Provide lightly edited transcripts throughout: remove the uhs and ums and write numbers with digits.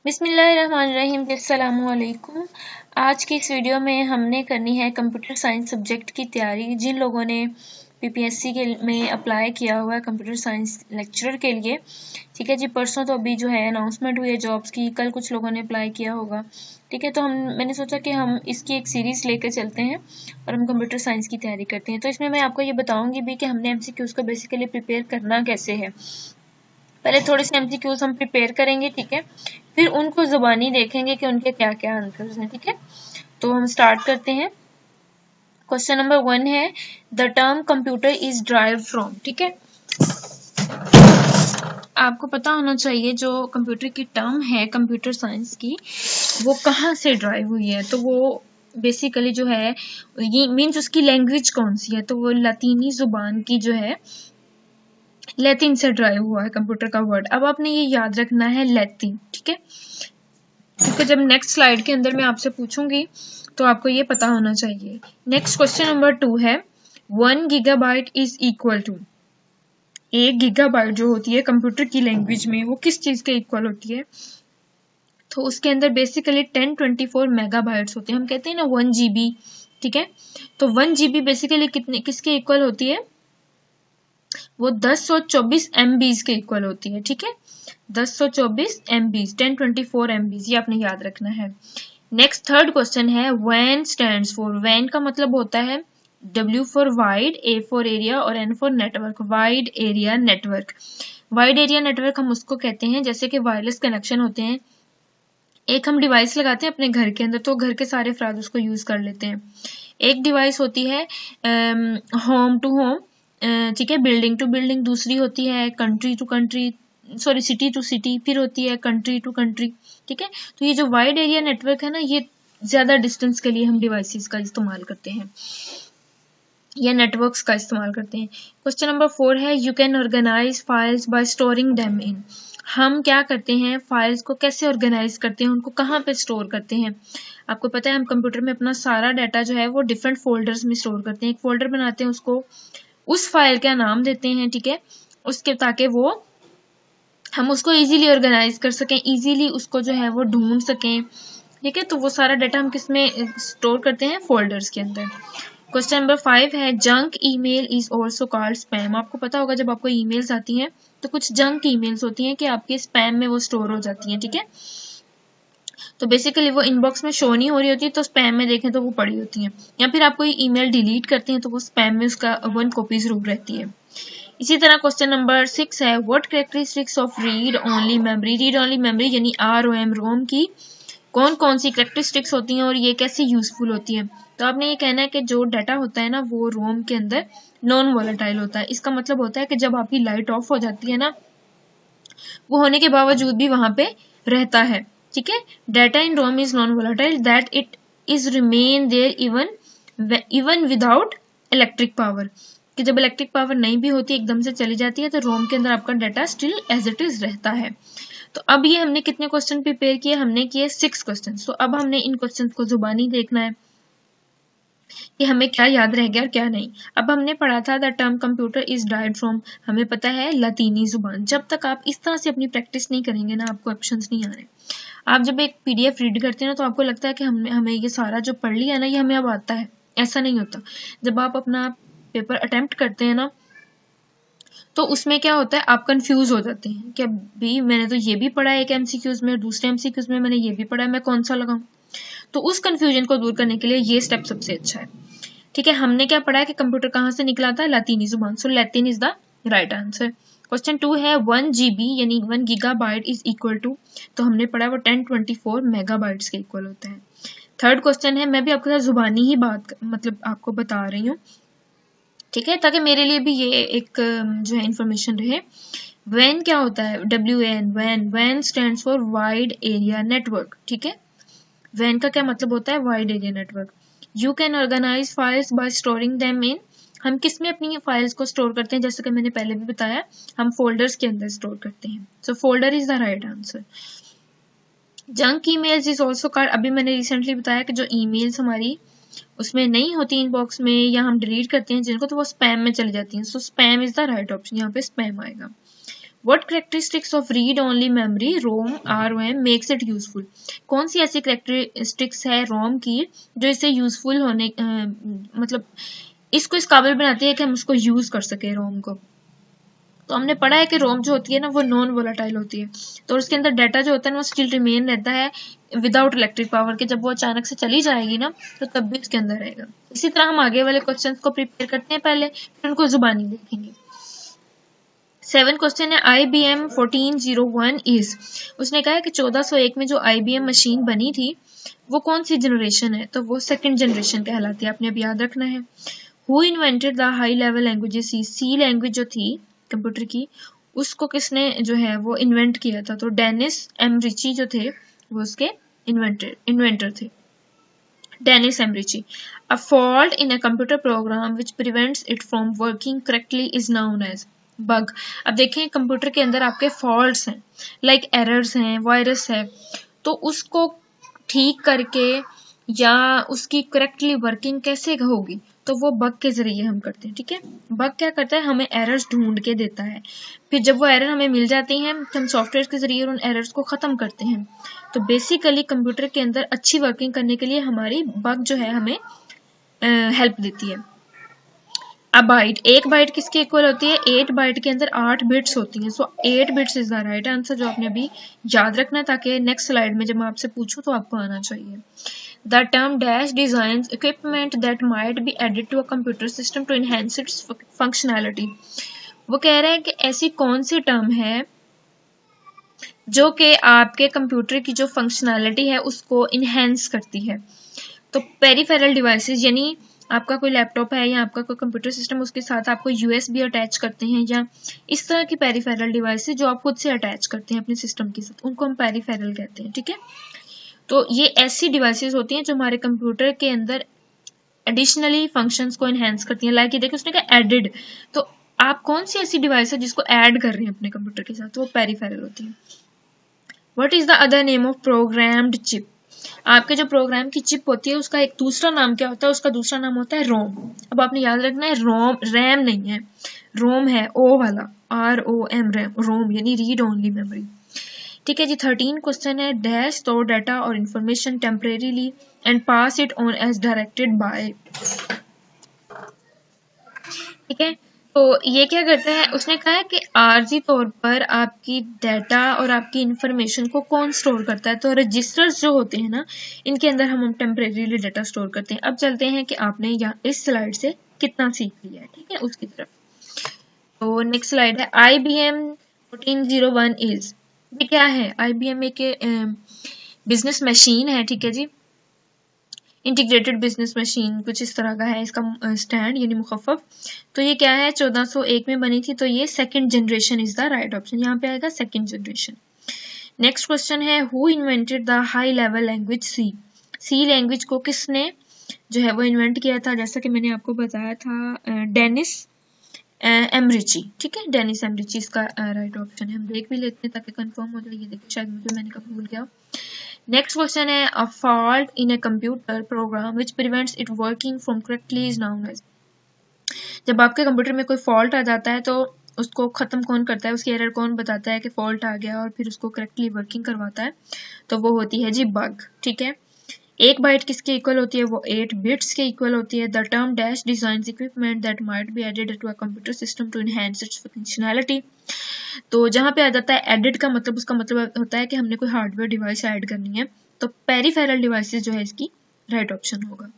बिस्मिल्लाहिर्रहमानिर्रहीम। अस्सलामुअलैकुम। आज की इस वीडियो में हमने करनी है कंप्यूटर साइंस सब्जेक्ट की तैयारी। जिन लोगों ने पीपीएससी के में अप्लाई किया हुआ है कंप्यूटर साइंस लेक्चरर के लिए, ठीक है जी। परसों तो अभी जो है अनाउंसमेंट हुई है जॉब्स की, कल कुछ लोगों ने अप्लाई किया होगा, ठीक है। तो मैंने सोचा कि हम इसकी एक सीरीज लेकर चलते हैं और हम कंप्यूटर साइंस की तैयारी करते हैं। तो इसमें मैं आपको ये बताऊंगी भी कि हमने एमसीक्यूज को बेसिकली प्रिपेयर करना कैसे है। पहले थोड़े से एमसीक्यूज हम प्रिपेयर करेंगे, ठीक है, फिर उनको जुबानी देखेंगे कि उनके क्या क्या आंसर्स हैं, ठीक है। तो हम स्टार्ट करते हैं। क्वेश्चन नंबर 1 है the term computer is derived from, ठीक है। आपको पता होना चाहिए जो कंप्यूटर की टर्म है कंप्यूटर साइंस की, वो कहाँ से ड्राइव हुई है। तो वो बेसिकली जो है ये मीन्स उसकी लैंग्वेज कौन सी है, तो वो लतीनी जुबान की जो है लैटिन से ड्राइव हुआ है कंप्यूटर का वर्ड। अब आपने ये याद रखना है लैटिन, ठीक है, क्योंकि जब नेक्स्ट स्लाइड के अंदर मैं आपसे पूछूंगी तो आपको ये पता होना चाहिए। नेक्स्ट क्वेश्चन नंबर 2 है 1 gigabyte is equal to. 1 gigabyte जो होती है कंप्यूटर की लैंग्वेज में वो किस चीज के इक्वल होती है। तो उसके अंदर बेसिकली 1024 मेगाबाइट्स होते हैं। हम कहते हैं ना 1 GB, ठीक है। तो 1 GB बेसिकली किसके इक्वल होती है, वो 1024 MBs के इक्वल होती है, ठीक है। 1024 MBs, 1024 MBs, ये आपने याद रखना है। नेक्स्ट थर्ड क्वेश्चन है WAN स्टैंड्स फॉर। WAN का मतलब होता है W for wide, A for area और N for network. Wide area network. Wide area network हम उसको कहते हैं जैसे कि वायरलेस कनेक्शन होते हैं। एक हम डिवाइस लगाते हैं अपने घर के अंदर तो घर के सारे अफराद उसको यूज कर लेते हैं। एक डिवाइस होती है होम टू होम, ठीक है, बिल्डिंग टू बिल्डिंग। दूसरी होती है country to country, sorry city to city. फिर होती है कंट्री टू कंट्री, ठीक है। तो ये जो वाइड एरिया नेटवर्क है ना, ये ज्यादा डिस्टेंस के लिए हम डिवाइसेस का इस्तेमाल करते हैं या नेटवर्क्स का इस्तेमाल करते हैं। क्वेश्चन नंबर 4 है you can organise files by storing them in. हम क्या करते हैं, फाइल्स को कैसे ऑर्गेनाइज करते हैं, उनको कहाँ पे स्टोर करते हैं। आपको पता है हम कंप्यूटर में अपना सारा डाटा जो है वो डिफरेंट फोल्डर्स में स्टोर करते हैं। एक फोल्डर बनाते हैं, उसको उस फाइल का नाम देते हैं, ठीक है, उसके ताकि वो हम उसको इजीली ऑर्गेनाइज कर सकें, इजीली उसको जो है वो ढूंढ सकें, ठीक है। तो वो सारा डाटा हम किस में स्टोर करते हैं, फोल्डर्स के अंदर। क्वेश्चन नंबर 5 है junk email is also called spam. आपको पता होगा जब आपको ईमेल्स आती हैं तो कुछ जंक ईमेल्स होती हैं कि आपके स्पैम में वो स्टोर हो जाती हैं, ठीक है। तो बेसिकली वो इनबॉक्स में शो नहीं हो रही होती, तो स्पैम में देखें तो वो पड़ी होती हैं, या फिर आप कोई ईमेल डिलीट करते हैं तो वो स्पैम में उसका 1 कॉपी जरूर रहती है। इसी तरह क्वेश्चन नंबर 6 है what characteristics of read only memory. Read only memory यानी ROM रोम की कौन कौन सी कैरेक्टरिस्टिक्स होती हैं और ये कैसे यूजफुल होती है। तो आपने ये कहना है कि जो डाटा होता है ना वो रोम के अंदर नॉन वोलेटाइल होता है। इसका मतलब होता है कि जब आपकी लाइट ऑफ हो जाती है ना, वो होने के बावजूद भी वहां पे रहता है, ठीक है। Data in ROM is non volatile that it is remain there even without electric power. कि जब इलेक्ट्रिक पावर नहीं भी होती, एकदम से चली जाती है, तो रोम के अंदर आपका data still as it is रहता है। तो अब ये हमने कितने क्वेश्चन प्रिपेयर किए, हमने किए 6 क्वेश्चन। तो अब हमने इन क्वेश्चन को जुबानी देखना है कि हमें क्या याद रह गया और क्या नहीं। अब हमने पढ़ा था the term computer is derived from, हमें पता है लतीनी जुबान। जब तक आप इस तरह से अपनी प्रैक्टिस नहीं करेंगे ना, आपको ऑप्शंस नहीं आ रहे। आप जब एक PDF रीड करते हैं ना तो आपको लगता है कि हमें ये सारा जो पढ़ लिया ना ये हमें अब आता है। ऐसा नहीं होता। जब आप अपना पेपर अटेम्प्ट करते हैं ना तो उसमें क्या होता है, आप कंफ्यूज हो जाते हैं कि भी मैंने तो ये भी पढ़ा है एक MCQs में, दूसरे MCQs में मैंने ये भी पढ़ा है, मैं कौन सा लगाऊं। तो उस कंफ्यूजन को दूर करने के लिए ये स्टेप सबसे अच्छा है, ठीक है। हमने क्या पढ़ा है कि कंप्यूटर कहाँ से निकला था, लतीनी जुबान। So Latin is the right answer. Question 2 है 1 GB यानी 1 गीगाबाइट इज इक्वल टू, तो हमने पढ़ा वो 1024 मेगाबाइट्स के इक्वल होता है। थर्ड क्वेश्चन है, मैं भी आपके साथ जुबानी ही बात मतलब आपको बता रही हूँ, ठीक है, ताकि मेरे लिए भी ये एक जो है इंफॉर्मेशन रहे। WAN क्या होता है, WAN stands for wide area network, ठीक है। WAN का क्या मतलब होता है, wide area network. You can organise files by storing them in, हम किस में अपनी फाइल्स को स्टोर करते हैं, जैसे कि मैंने पहले भी बताया हम फोल्डर्स के अंदर स्टोर करते हैं। So folder is the right answer. Junk emails is also called, अभी मैंने रिसेंटली बताया कि जो ईमेल्स हमारी उसमें नहीं होती इनबॉक्स में या हम डिलीट करते हैं जिनको, तो वो स्पैम में चली जाती हैं। So spam is the right option, यहाँ पे स्पैम आएगा। What characteristics of read only memory ROM ROM makes it useful. कौन सी ऐसी कैरेक्टरिस्टिक्स है रोम की जो इसे यूजफुल होने मतलब इसको इस काबिल बनाती है कि हम उसको यूज कर सके रोम को। तो हमने पढ़ा है कि रोम जो होती है ना वो नॉन वोलाटाइल होती है, तो उसके अंदर डाटा जो होता है ना वो स्टिल रिमेन रहता है विदाउट इलेक्ट्रिक पावर के। जब वो अचानक से चली जाएगी ना तो तब भी उसके अंदर रहेगा। इसी तरह हम आगे वाले क्वेश्चंस को प्रिपेयर करते हैं पहले, फिर उनको जुबानी देखेंगे। 7 क्वेश्चन है IBM 1401 इज। उसने कहा है कि 1401 में जो IBM मशीन बनी थी वो कौन सी जनरेशन है, तो वो सेकंड जनरेशन कहलाती है, आपने अब याद रखना है। Who invented the high level languages C language जो थी कंप्यूटर की उसको किसने जो है वो इन्वेंट किया था, तो डेनिस एमरिची जो थे वो उसके इन्वेंटर थे, Dennis Ritchie. A fault in a computer program which prevents it from working correctly is known as bug. अब देखें कंप्यूटर के अंदर आपके फॉल्ट्स हैं, लाइक एरर्स हैं, वायरस है, तो उसको ठीक करके या उसकी करेक्टली वर्किंग कैसे होगी, तो वो बग के जरिए हम करते हैं। ठीक है, बग क्या करता है, हमें एरर्स ढूंढ के देता है, फिर जब वो एरर हमें मिल जाती हैं तो हम सॉफ्टवेयर के जरिए उन एरर्स को खत्म करते हैं। तो बेसिकली कंप्यूटर के अंदर अच्छी वर्किंग करने के लिए हमारी बग जो है हमें हेल्प देती है। अब बाइट, एक बाइट किसके इक्वल होती है, 8 बाइट के अंदर 8 बिट्स होती हैं। सो 8 bits is the right answer, जो आपने अभी याद रखना है ताकि नेक्स्ट स्लाइड में जब मैं आपसे पूछूं तो आपको आना चाहिए। The term dash designs equipment that might be added to a computer system to enhance its functionality। वो कह रहे हैं कि ऐसी कौन सी टर्म है जो कि आपके कंप्यूटर की जो फंक्शनैलिटी है उसको इनहेंस करती है। तो पेरिफेरल डिवाइसेस, यानी आपका कोई लैपटॉप है या आपका कोई कंप्यूटर सिस्टम, उसके साथ आपको USB अटैच करते हैं या इस तरह की पेरिफेरल डिवाइसेस जो आप खुद से अटैच करते हैं अपने सिस्टम के साथ, उनको हम पेरिफेरल कहते हैं। ठीक है, तो ये ऐसी डिवाइसेस होती हैं जो हमारे कंप्यूटर के अंदर एडिशनली फंक्शंस को एनहेंस करती हैं। लाइक ये देखिए उसने कहा एडिड, तो आप कौन सी ऐसी डिवाइस है जिसको ऐड कर रहे हैं अपने कंप्यूटर के साथ, तो वो पेरिफेरल होती है। What is the other name of programmed chip. आपके जो प्रोग्राम की चिप होती है उसका एक दूसरा नाम क्या होता है, उसका दूसरा नाम होता है रोम। अब आपने याद रखना है रोम, रैम नहीं है, रोम है ओ वाला, ROM, रोम यानी रीड ओनली मेमोरी। ठीक है जी, 13 क्वेश्चन है डैश स्टोर डाटा और information temporarily and pass it on as directed by. ठीक है, तो ये क्या करता है, उसने कहा है कि आर्जी तौर पर आपकी डाटा और आपकी इंफॉर्मेशन को कौन स्टोर करता है, तो रजिस्टर्स जो होते हैं ना इनके अंदर हम टेम्परेरीली डाटा स्टोर करते हैं। अब चलते हैं कि आपने यहाँ इस स्लाइड से कितना सीख लिया है, ठीक है, उसकी तरफ। तो नेक्स्ट स्लाइड है IBM 1401 इज। ये क्या है, IBM एक बिजनेस मशीन है। ठीक है जी, इंटीग्रेटेड बिजनेस मशीन कुछ इस तरह का है इसका स्टैंड यानी मुखफ़फ़। तो ये क्या है, 1401 में बनी थी, तो ये second generation is the right option, यहाँ पे आएगा सेकंड जनरेशन। नेक्स्ट क्वेश्चन है who invented the high level language C. C language को किसने जो है वो इन्वेंट किया था, जैसा कि मैंने आपको बताया था डेनिस एमरिची। ठीक है, डेनिस एमरिची इसका राइट ऑप्शन है। हम देख भी लेते हैं ताकि कंफर्म हो जाए। ये देखिए शायद मुझे मैंने कभी भूल गया। नेक्स्ट क्वेश्चन है a fault in a computer program which prevents it working from correctly is known as. जब आपके कंप्यूटर में कोई फॉल्ट आ जाता है तो उसको खत्म कौन करता है, उसकी एरर कौन बताता है कि फॉल्ट आ गया और फिर उसको करेक्टली वर्किंग करवाता है, तो वो होती है जी बग। ठीक है, एक बाइट किसके इक्वल होती है, वो 8 बिट्स के इक्वल होती है। The term dash designs equipment that might be added to a computer system to enhance its functionality. तो जहां पे आ जाता है एडेड का मतलब, उसका मतलब होता है कि हमने कोई हार्डवेयर डिवाइस ऐड करनी है, तो पेरिफेरल डिवाइसेस जो है इसकी राइट ऑप्शन होगा।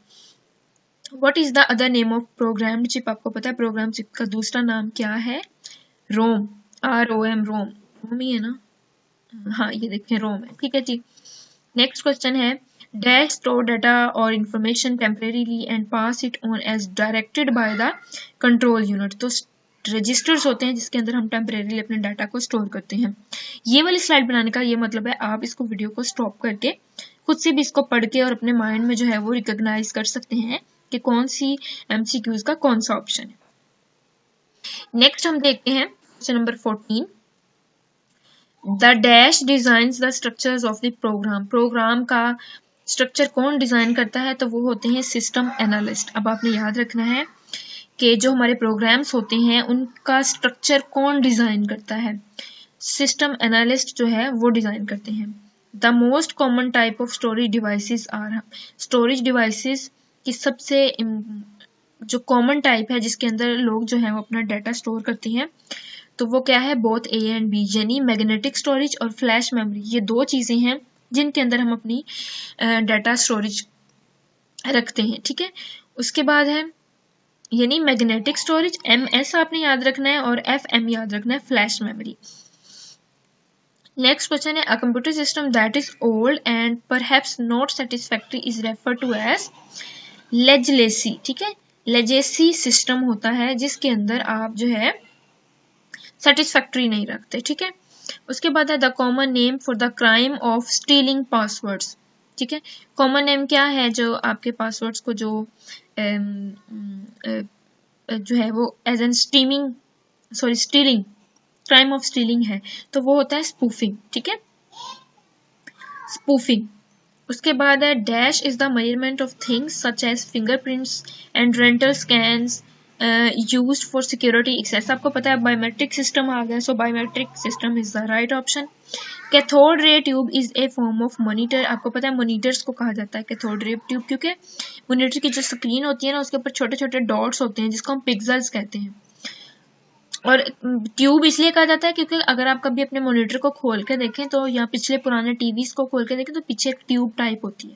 What is the other name of programmed chip. आपको पता है प्रोग्राम चिप का दूसरा नाम क्या है, रोम, ROM, रोम ही है ना, हाँ ये देखिए रोम है। ठीक है जी, नेक्स्ट क्वेश्चन है डैश स्टोर डाटा और information temporarily and pass it on as directed by the control unit. तो रजिस्टर्स होते हैं जिसके अंदर हम टेम्परेरीली अपने डाटा को स्टोर करते हैं। ये वाली स्लाइड बनाने का ये मतलब है आप इसको वीडियो को स्टॉप करके खुद से भी इसको पढ़ के और अपने माइंड में जो है वो रिकॉग्नाइज कर सकते हैं कि कौन सी MCQs का कौन सा ऑप्शन है। नेक्स्ट हम देखते हैं question number 14। The dash designs the structures of the program. Program का स्ट्रक्चर कौन डिजाइन करता है, तो वो होते हैं सिस्टम एनालिस्ट। अब आपने याद रखना है कि जो हमारे प्रोग्राम्स होते हैं उनका स्ट्रक्चर कौन डिजाइन करता है, सिस्टम एनालिस्ट जो है वो डिजाइन करते हैं। The most common type of storage devices are, storage devices की सबसे जो कॉमन टाइप है जिसके अंदर लोग जो है वो अपना डाटा स्टोर करते हैं, तो वो क्या है, बोथ ए एंड बी, यानी मैग्नेटिक स्टोरेज और फ्लैश मेमोरी। ये दो चीजें हैं जिनके अंदर हम अपनी डाटा स्टोरेज रखते हैं, ठीक है। उसके बाद है यानी मैग्नेटिक स्टोरेज, MS आपने याद रखना है, और FM याद रखना है, फ्लैश मेमोरी। नेक्स्ट क्वेश्चन है, a computer system that is old and perhaps not satisfactory is referred to as legacy, ठीक है। लेजेसी सिस्टम होता है जिसके अंदर आप जो है सेटिस्फैक्टरी नहीं रखते, ठीक है। उसके बाद है the common name for the crime of stealing passwords, ठीक है। कॉमन नेम क्या है जो आपके पासवर्ड्स को जो है वो as an stealing, crime of stealing है, तो वो होता है स्पूफिंग, ठीक है, स्पूफिंग। उसके बाद है dash is the measurement of things such as fingerprints and retinal scans used for security access. आपको पता है बायोमेट्रिक सिस्टम आ गया, so biometric system is the right option. Cathode ray tube is a form of monitor. आपको पता है monitors को कहा जाता है कैथोड रे ट्यूब, क्योंकि मॉनिटर की जो स्क्रीन होती है ना उसके ऊपर छोटे छोटे डॉट्स होते हैं जिसको हम पिक्सेल्स कहते हैं। और ट्यूब इसलिए कहा जाता है क्योंकि अगर आप कभी अपने मॉनिटर को खोल के देखें तो यहाँ पिछले पुराने टीवीज को खोल के देखें तो पीछे एक ट्यूब टाइप होती है।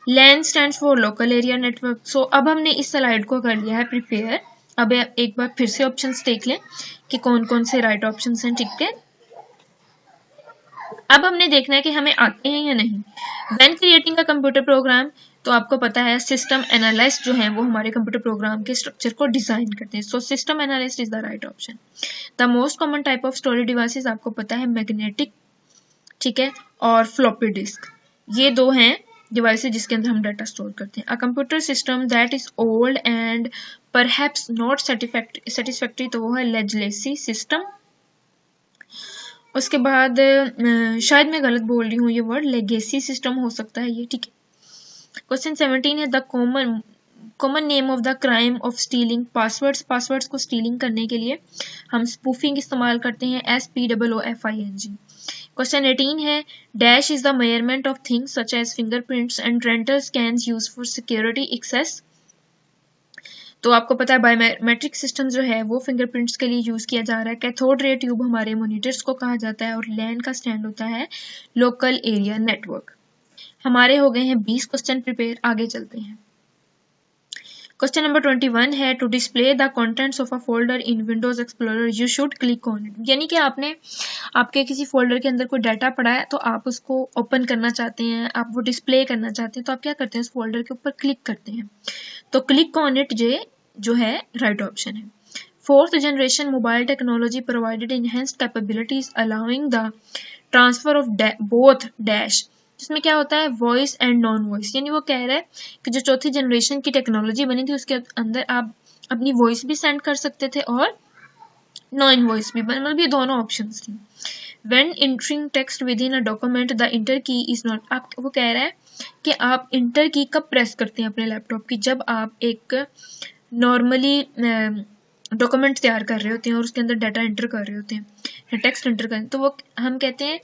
LAN stands for local area network. So अब हमने इस स्लाइड को कर लिया है प्रिपेयर। अब एक बार फिर से ऑप्शंस देख लें कि कौन कौन से राइट ऑप्शंस हैं, ठीक है। अब हमने देखना है कि हमें आते हैं या नहीं। When creating a computer programme, तो आपको पता है सिस्टम एनालिस्ट जो है वो हमारे कंप्यूटर प्रोग्राम के स्ट्रक्चर को डिजाइन करते हैं। So system analyst is the right option. The most common type of storage devices आपको पता है मैग्नेटिक, ठीक है, और फ्लॉपी डिस्क। ये दो हैं डिवाइसेस जिसके अंदर हम डाटा स्टोर करते हैं। अ computer system that is old and perhaps not satisfactory, तो वो है लेजेसी सिस्टम। उसके बाद शायद मैं गलत बोल रही हूँ ये वर्ड, लेगेसी सिस्टम हो सकता है ये, ठीक है। क्वेश्चन 17 है the common name of the crime of stealing passwords. Passwords को स्टीलिंग करने के लिए हम स्पूफिंग इस्तेमाल करते हैं, SPOOFING। क्वेश्चन 18 है dash is the measurement of things such as fingerprints and retinal scans used for security access. तो आपको पता है बायोमेट्रिक सिस्टम जो है वो फिंगरप्रिंट्स के लिए यूज किया जा रहा है। कैथोड रे ट्यूब हमारे मॉनिटर्स को कहा जाता है, और LAN का स्टैंड होता है लोकल एरिया नेटवर्क। हमारे हो गए हैं 20 क्वेश्चन प्रिपेयर, आगे चलते हैं। क्वेश्चन नंबर 21 है to display the contents of a folder in Windows Explorer you should click on it. यानी कि आपने आपके किसी फोल्डर के अंदर कोई डाटा पड़ा है तो आप उसको ओपन करना चाहते हैं, आप वो डिस्प्ले करना चाहते हैं, तो आप क्या करते हैं उस फोल्डर के ऊपर क्लिक करते हैं। तो क्लिक ऑन इट जो है राइट ऑप्शन है। Fourth generation mobile technology provided enhanced capabilities allowing the transfer of both dash, जिसमें क्या होता है वॉइस एंड नॉन वॉइस। यानी वो कह रहा है कि जो चौथी जनरेशन की टेक्नोलॉजी बनी थी उसके अंदर आप अपनी वॉइस भी सेंड कर सकते थे और नॉन वॉइस भी, मतलब ये दोनों ऑप्शंस थी। When entering text within a document the enter key is not, आप वो कह रहा है कि आप इंटर की कब प्रेस करते हैं अपने लैपटॉप की, जब आप एक नॉर्मली डॉक्यूमेंट तैयार कर रहे होते हैं और उसके अंदर डाटा एंटर कर रहे होते हैं, टेक्स्ट एंटर कर, तो वो हम कहते हैं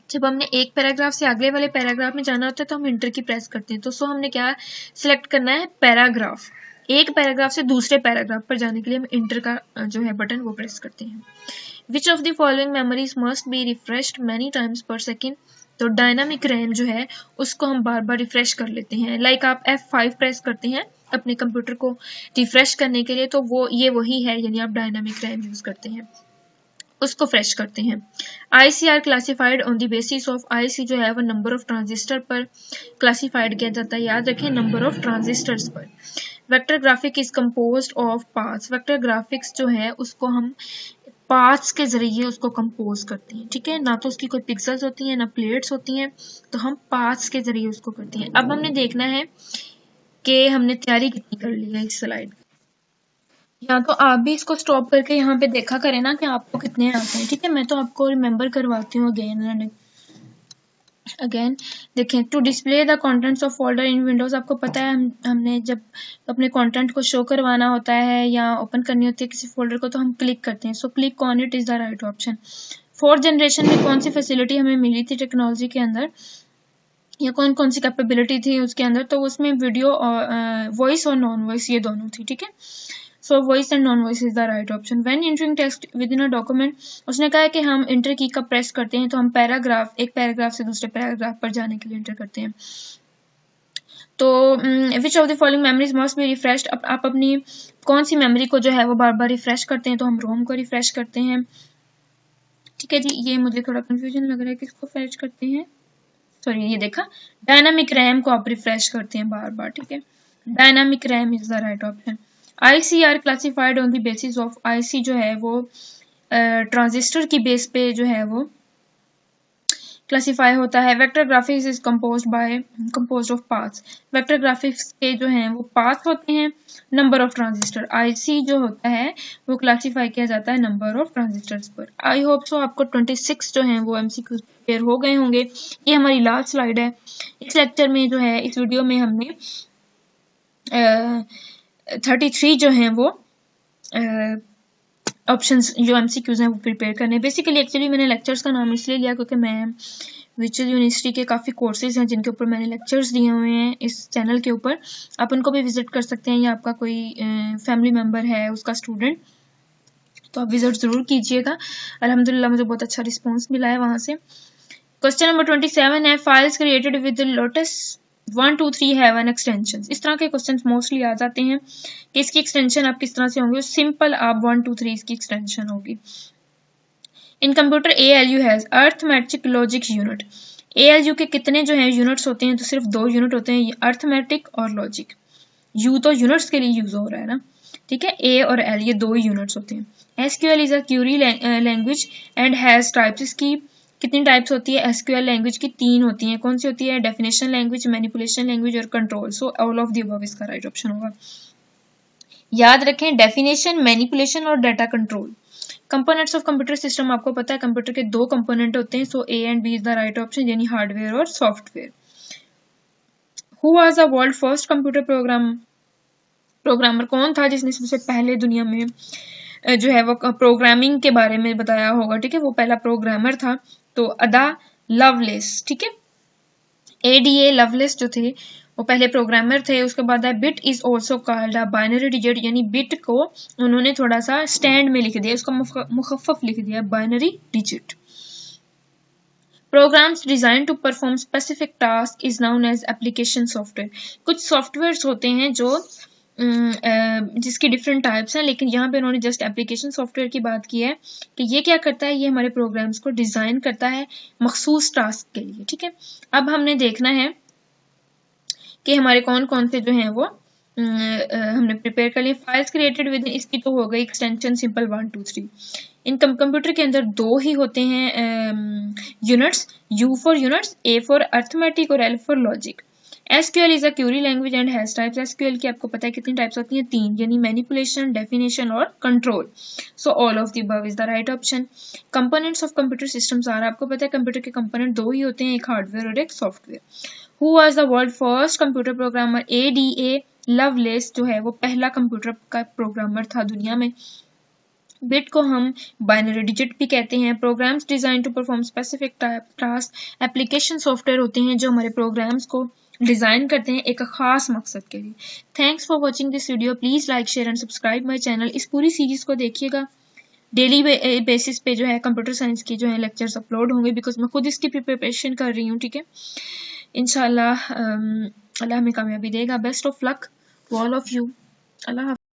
जब हमने एक पैराग्राफ से अगले वाले पैराग्राफ में जाना होता है तो हम इंटर की प्रेस करते हैं। तो सो हमने क्या सिलेक्ट करना है पैराग्राफ, एक पैराग्राफ से दूसरे पैराग्राफ पर जाने के लिए हम इंटर का जो है बटन वो प्रेस करते हैं। Which of the following memories must be refreshed many times पर सेकेंड, तो डायनामिक रैम जो है उसको हम बार बार रिफ्रेश कर लेते हैं। लाइक आप F5 प्रेस करते हैं अपने कंप्यूटर को रिफ्रेश करने के लिए, तो वो ये वही है, यानी आप डायनामिक रैम यूज करते हैं, उसको फ्रेश करते हैं। ICR classified on the basis of, IC जो है वो नंबर ऑफ ट्रांजिस्टर पर क्लासिफाइड किया जाता है, याद रखें नंबर ऑफ ट्रांजिस्टर्स पर। Vector graphic is composed of paths, vector graphics जो है उसको हम पाथ्स के जरिए उसको कंपोज करते हैं, ठीक है, ना तो उसकी कोई पिक्सेल्स होती हैं ना प्लेट्स होती हैं, तो हम पाथ्स के जरिए उसको करते हैं। अब हमने देखना है कि हमने तैयारी कितनी कर ली है इस स्लाइड। या तो आप भी इसको स्टॉप करके यहाँ पे देखा करें ना कि आपको कितने आते हैं, ठीक है। मैं तो आपको रिमेम्बर करवाती हूँ अगेन एंड अगेन देखें, to display the contents of folder in Windows, आपको पता है हमने जब अपने कंटेंट को शो करवाना होता है या ओपन करनी होती है किसी फोल्डर को तो हम क्लिक करते हैं। So click on it is the right option. 4th generation में कौन सी फैसिलिटी हमें मिली थी टेक्नोलॉजी के अंदर, या कौन कौन सी कैपेबिलिटी थी उसके अंदर, तो उसमें वीडियो और वॉइस और नॉन वॉइस ये दोनों थी, ठीक है। So voice and non voice is the right option. When entering text within a document, उसने कहा है कि हम इंटर की का प्रेस करते हैं तो हम एक पैराग्राफ से दूसरे पैराग्राफ पर जाने के लिए इंटर करते हैं। तो which of the following memories must be refreshed, आप अपनी कौन सी मेमोरी को जो है वो बार बार रिफ्रेश करते हैं, तो हम रोम को रिफ्रेश करते हैं, ठीक है जी। ये मुझे थोड़ा कंफ्यूजन लग रहा है, किसको फ्रेश करते हैं, सॉरी ये देखा, डायनामिक रैम को आप रिफ्रेश करते हैं बार बार, ठीक है। Dynamic RAM is the right option. IC are classified on the basis of, IC जो है वो ट्रांजिस्टर की बेस पे जो है वो क्लासिफाई होता है। Vector graphics is composed of paths, vector graphics के जो हैं वो पाथ होते हैं, नंबर ऑफ ट्रांजिस्टर। आईसी जो होता है वो क्लासिफाई किया जाता है नंबर ऑफ ट्रांजिस्टर्स पर। आई होप सो आपको 26 जो हैं वो एमसीक्यूज प्रिपेयर हो गए होंगे। ये हमारी लास्ट स्लाइड है। इस लेक्चर में जो है, इस वीडियो में हमने 33 जो हैं वो ऑप्शंस जो एमसीक्यूज हैं वो प्रिपेयर करने। बेसिकली एक्चुअली मैंने लेक्चर्स का नाम इसलिए लिया क्योंकि मैं विचुअल यूनिवर्सिटी के काफ़ी कोर्सेज हैं जिनके ऊपर मैंने लेक्चर्स दिए हुए हैं इस चैनल के ऊपर, आप उनको भी विजिट कर सकते हैं, या आपका कोई फैमिली मेम्बर है उसका स्टूडेंट तो आप विजिट ज़रूर कीजिएगा। अल्हम्दुलिल्लाह मुझे बहुत अच्छा रिस्पॉन्स मिला है वहाँ से। क्वेश्चन नंबर 27 है, files created with lotus 1 2 3 have an extension. इस तरह के क्वेश्चंस मोस्टली आ जाते हैं कि इसकी एक्सटेंशन आप किस तरह से होंगे। सिंपल आप 1 2 3 इसकी एक्सटेंशन होगी। इन computer ALU has arithmetic logic unit. ALU के कितने जो हैं यूनिट्स होते हैं, तो सिर्फ 2 यूनिट होते हैं, अर्थमेटिक और लॉजिक। यू तो यूनिट्स के लिए यूज हो रहा है ना, ठीक है। A और L ये 2 यूनिट्स होते हैं। SQL is a Curie language and has types. इसकी कितनी टाइप्स होती है एसक्यूएल लैंग्वेज की? 3 होती हैं। कौन सी होती है? डेफिनेशन लैंग्वेज, मैनिपुलेशन लैंग्वेज और control. So all of the above इसका राइट ऑप्शन होगा। याद रखें, डेफिनेशन, मैनिपुलेशन और data control. Components of computer system, आपको पता है कंप्यूटर के 2 कंपोनेंट होते हैं, सो A and B is the right option, यानी हार्डवेयर और software. Who was the world first computer programmer? कौन था जिसने सबसे पहले दुनिया में जो है वो प्रोग्रामिंग के बारे में बताया होगा, ठीक है, वो पहला प्रोग्रामर था, तो अदा लवलेस, ठीक है। ADA लवलेस जो थे वो पहले प्रोग्रामर थे। उसके बाद है bit is also called a binary digit, यानी बिट को उन्होंने थोड़ा सा स्टैंड में लिख दिया, उसका मुखफ़फ़ लिख दिया, binary digit. Programs design to perform specific task is known as application software. कुछ सॉफ्टवेयर्स होते हैं जो जिसकी डिफरेंट टाइप्स हैं, लेकिन यहाँ पे उन्होंने जस्ट एप्लीकेशन सॉफ्टवेयर की बात की है कि ये क्या करता है, ये हमारे प्रोग्राम्स को डिजाइन करता है मखसूस टास्क के लिए, ठीक है। अब हमने देखना है कि हमारे कौन कौन से जो हैं वो हमने प्रिपेयर कर लिए। फाइल्स क्रिएटेड विद, इसकी तो हो गई एक्सटेंशन सिंपल 1 2 3। इन कंप्यूटर के अंदर 2 ही होते हैं units, U for units, A for arithmetic और L for logic. SQL is a Curie language and has types. SQL की आपको पता है कितनी टाइप्स होती हैं? 3, यानी मैनिपुलेशन, डेफिनेशन और control. So all of the above is the right option. Components of computer systems are, आपको पता है कंप्यूटर के कंपोनेंट 2 ही होते हैं, एक हार्डवेयर और एक software. Who was the world first computer programmer? ADA loveless जो है वो पहला कंप्यूटर का प्रोग्रामर था दुनिया में। बिट को हम बाइनरी डिजिट भी कहते हैं। Programs design to perform specific task, application software होते हैं जो हमारे प्रोग्राम्स को डिजाइन करते हैं एक खास मकसद के लिए। Thanks for watching this video. Please like, share and subscribe my channel. इस पूरी सीरीज को देखिएगा। डेली बेसिस पे जो है कंप्यूटर साइंस की जो है लेक्चर्स अपलोड होंगे, बिकॉज मैं खुद इसकी प्रिपरेशन कर रही हूँ, ठीक है। इंशाल्लाह अल्लाह हमें कामयाबी देगा। Best of luck to all of you. Allah.